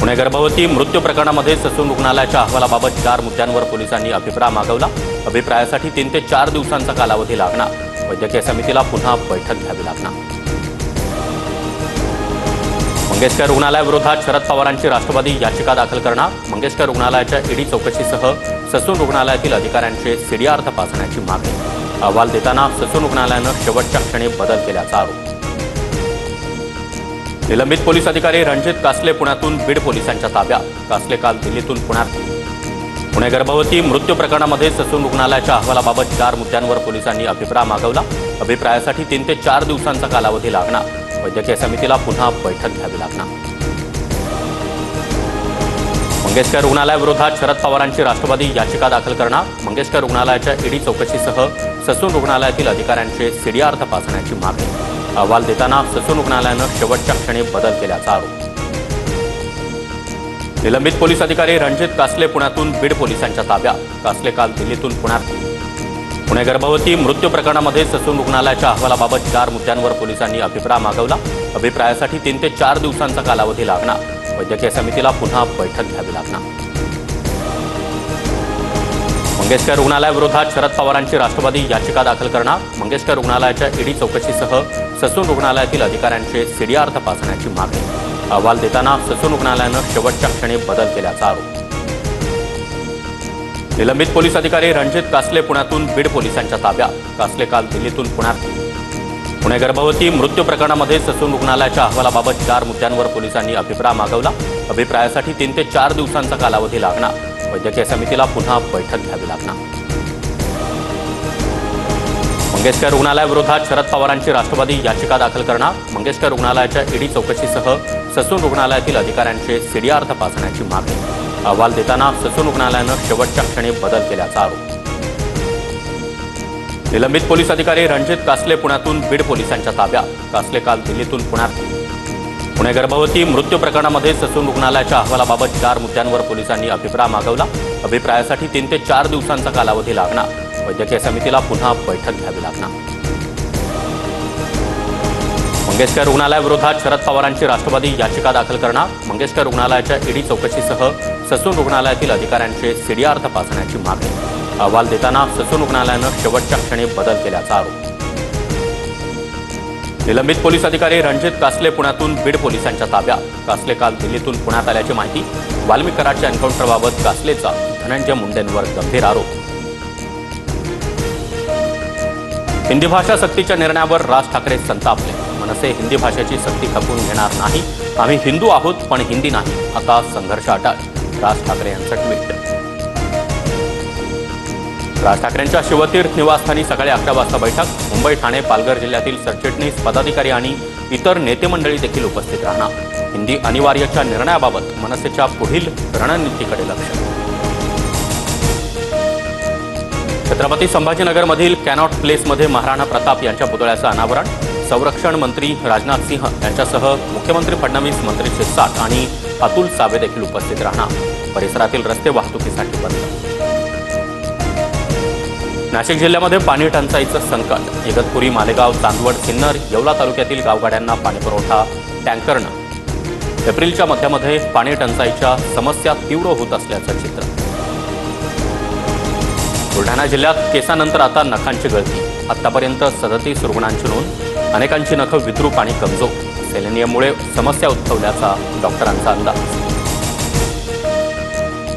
पुणे गर्भवती मृत्यू प्रकरणामध्ये ससून रुग्णालयाच्या अहवालाबाबत 4 मुद्द्यांवर पोलिसांनी अभिप्राय मागवला। अभिप्रायासाठी 3 ते 4 दिवसांचा कालावधी लागणार। वैद्यकीय समितीला पुन्हा बैठक घ्यावी लागणार। मंगेशकर रुग्णालयाविरोधात शरद पवारांची राष्ट्रवादी याचिका दाखल करणार। मंगेशकर रुग्णालयाच्या ईडी चौकशीसह ससून रुग्णालयातील अधिकाऱ्यांचे सीडीआर तपासण्याची मागणी। अहवाल देताना ससून रुग्णालयानं शेवटच्या क्षणी बदल केल्याचा आरोप। निलंबित पोलीस अधिकारी रणजित कासले पुण्यातून बीड पोलिसांच्या ताब्यात। कासले काल दिल्लीतून पुण्यात। पुणे गर्भवती मृत्यू प्रकरणामध्ये ससून रुग्णालयाच्या अहवालाबाबत 4 मुद्द्यांवर पोलिसांनी अभिप्राय मागवला। अभिप्रायासाठी 3 ते 4 दिवसांचा कालावधी लागणार। वैद्यकीय समितीला पुन्हा बैठक घ्यावी लागणार। मंगेशकर रुग्णालयाविरोधात शरद पवारांची राष्ट्रवादी याचिका दाखल करणार। मंगेशकर रुग्णालयाच्या ईडी चौकशीसह ससून रुग्णालयातील अधिकाऱ्यांचे सीडीआर तपासण्याची मागणी। अहवाल देताना ससून रुग्णालयानं शेवटच्या क्षणी बदल केल्याचा आरोप। निलंबित पोलीस अधिकारी रणजित कासले पुण्यातून बीड पोलिसांच्या ताब्यात। कासले काल दिल्लीतून पुण्यात। पुणे गर्भवती मृत्यू प्रकरणामध्ये ससून रुग्णालयाच्या अहवालाबाबत 4 मुद्द्यांवर पोलिसांनी अभिप्राय मागवला। अभिप्रायासाठी 3 ते 4 दिवसांचा कालावधी लागणार। वैद्यकीय समितीला पुन्हा बैठक घ्यावी लागणार। मंगेशकर रुग्णालयाविरोधात शरद पवारांची राष्ट्रवादी याचिका दाखल करणार। मंगेशकर रुग्णालयाच्या ईडी चौकशीसह ससून रुग्णालयातील अधिकाऱ्यांचे सीडीआर तपासण्याची मागणी। अहवाल देताना ससून रुग्णालयानं शेवटच्या क्षणी बदल केल्याचा आरोप। निलंबित पोलीस अधिकारी रणजित कासले पुण्यातून बीड पोलिसांच्या ताब्यात। कासले काल दिल्लीतून पुण्यात। पुणे गर्भवती मृत्यू प्रकरणामध्ये ससून रुग्णालयाच्या अहवालाबाबत 4 मुद्द्यांवर पोलिसांनी अभिप्राय मागवला। अभिप्रायासाठी 3 ते 4 दिवसांचा कालावधी लागणार। वैद्यकीय समितीला पुन्हा बैठक घ्यावी लागणार। मंगेशकर रुग्णालयाविरोधात शरद पवारांची राष्ट्रवादी याचिका दाखल करणार। मंगेशकर रुग्णालयाच्या ईडी चौकशीसह ससून रुग्णालयातील अधिकाऱ्यांचे सीडीआर तपासण्याची मागणी। अहवाल देताना ससून रुग्णालयानं शेवटच्या क्षणी बदल केल्याचा आरोप। निलंबित पोलीस अधिकारी रणजित कासले पुण्यातून बीड पोलिसांच्या ताब्यात। कासले काल दिल्लीतून पुण्यात। पुणे गर्भवती मृत्यू प्रकरणामध्ये ससून रुग्णालयाच्या अहवालाबाबत 4 मुद्द्यांवर पोलिसांनी अभिप्राय मागवला। अभिप्रायासाठी 3 ते 4 दिवसांचा कालावधी लागणार। वैद्यकीय समितीला पुन्हा बैठक घ्यावी लागणार। मंगेशकर रुग्णालयाविरोधात शरद पवारांची राष्ट्रवादी याचिका दाखल करणार। मंगेशकर रुग्णालयाच्या ईडी चौकशीसह ससून रुग्णालयातील अधिकाऱ्यांचे सीडीआर तपासण्याची मागणी। अहवाल देताना ससून रुग्णालयानं शेवटच्या क्षणी बदल केल्याचा आरोप। निलंबित पोलीस अधिकारी रणजित कासले पुण्यातून बीड पोलिसांच्या ताब्यात। कासले काल दिल्लीतून पुण्यात आल्याची माहिती। वाल्मिक कराडच्या एन्काउंटरबाबत कासलेचा धनंजय मुंडेंवर गंभीर आरोप। हिंदी भाषा सक्तीच्या निर्णयावर राज ठाकरे संतापले। मनसे हिंदी भाषेची सक्ती खपवून घेणार नाही। आम्ही हिंदू आहोत पण हिंदी नाही। आता संघर्ष अटळ। राज ठाकरे यांचं ट्विट। राज ठाकरेंच्या शिवतीर्थ निवासस्थानी सकाळी 11 वाजता बैठक। मुंबई, ठाणे, पालघर जिल्ह्यातील सरचिटणीस, पदाधिकारी आणि इतर नेते मंडळी देखील उपस्थित राहणार। हिंदी अनिवार्यच्या निर्णयाबाबत मनसेच्या पुढील रणनीतीकडे लक्ष। छत्रपती संभाजीनगरमधील कॅनॉट प्लेसमध्ये महाराणा प्रताप यांच्या पुतळ्याचं अनावरण। संरक्षण मंत्री राजनाथ सिंह यांच्यासह मुख्यमंत्री फडणवीस, मंत्री शिरसाट आणि अतुल सावे देखील उपस्थित राहणार। परिसरातील रस्ते वाहतुकीसाठी बंद। नाशिक जिल्ह्यामध्ये पाणी टंचाईचं संकट। इगतपुरी, मालेगाव, चांदवड, सिन्नर, येवला तालुक्यातील गावगाड्यांना पाणीपुरवठा टँकरनं। एप्रिलच्या मध्यामध्ये पाणी टंचाईच्या समस्या तीव्र होत असल्याचं चित्र। बुलढाणा जिल्ह्यात केसानंतर आता नखांची गळती। आतापर्यंत 37 रुग्णांची नोंद। अनेकांची नखं विद्रूप आणि कमजोर। सेलेनियममुळे समस्या उद्भवल्याचा डॉक्टरांचा अंदाज।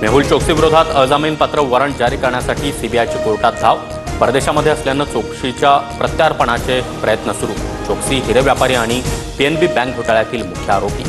मेहुल चोक्सी विरोधात अजामीनपात्र वॉरंट जारी करण्यासाठी सीबीआयची कोर्टात धाव। परदेशामध्ये असल्यानं चोक्सीच्या प्रत्यार्पणाचे प्रयत्न सुरू। चोक्सी हिरे व्यापारी आणि पीएनबी बँक घोटाळ्यातील मुख्य आरोपी।